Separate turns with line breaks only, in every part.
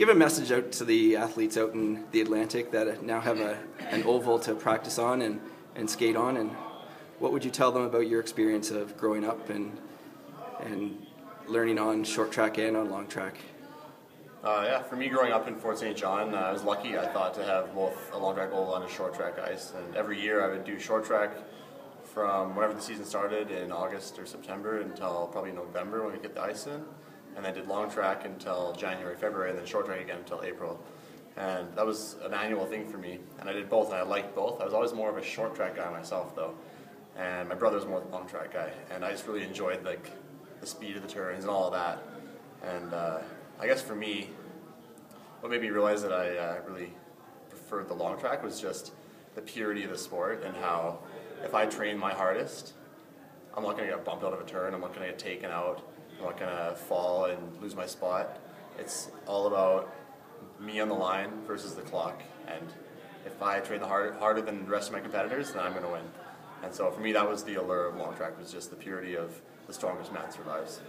give a message out to the athletes out in the Atlantic that now have an oval to practice on and skate on, and what would you tell them about your experience of growing up and learning on short track and on long track?
Yeah, for me growing up in Fort St. John, I was lucky, I thought, to have both a long track oval and a short track ice. And every year I would do short track from whenever the season started in August or September until probably November when we get the ice in. And I did long track until January, February, and then short track again until April. And that was an annual thing for me. And I did both, and I liked both. I was always more of a short track guy myself, though. And my brother was more the long track guy. And I just really enjoyed like the speed of the turns and all of that. And I guess for me, what made me realize that I really preferred the long track was just the purity of the sport, and how if I train my hardest, I'm not going to get bumped out of a turn, I'm not going to get taken out, I'm not going to fall and lose my spot. It's all about me on the line versus the clock, and if I train harder than the rest of my competitors, then I'm going to win. And so for me, that was the allure of long track, was just the purity of the strongest man survives.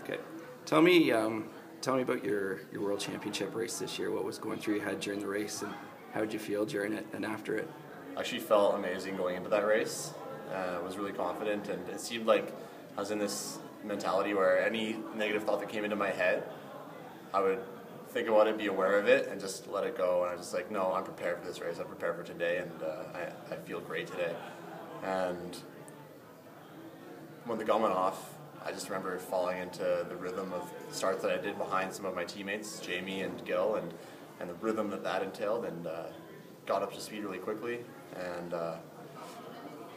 Okay. Tell me about your World Championship race this year. What was going through your head during the race, and how did you feel during it and after it?
I actually felt amazing going into that race. I was really confident, and it seemed like I was in this mentality where any negative thought that came into my head, I would think about it, be aware of it, and just let it go. And I was just like, no, I'm prepared for this race. I'm prepared for today, and I feel great today. And when the gun went off, I just remember falling into the rhythm of the starts that I did behind some of my teammates, Jamie and Gil, and the rhythm that entailed, and got up to speed really quickly, and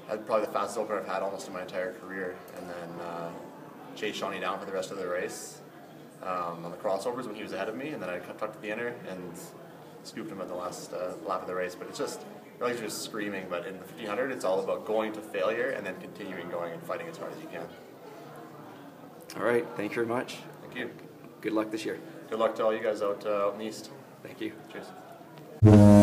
had probably the fastest opener I've had almost in my entire career. And then Jay shot me down for the rest of the race on the crossovers when he was ahead of me, and then I tucked to the inner and scooped him at the last lap of the race. But it's just, you're like just screaming, but in the 1500 it's all about going to failure and then continuing going and fighting as hard as you can.
All right, thank you very much.
Thank you.
Good luck this year.
Good luck to all you guys out in the East.
Thank you.
Cheers.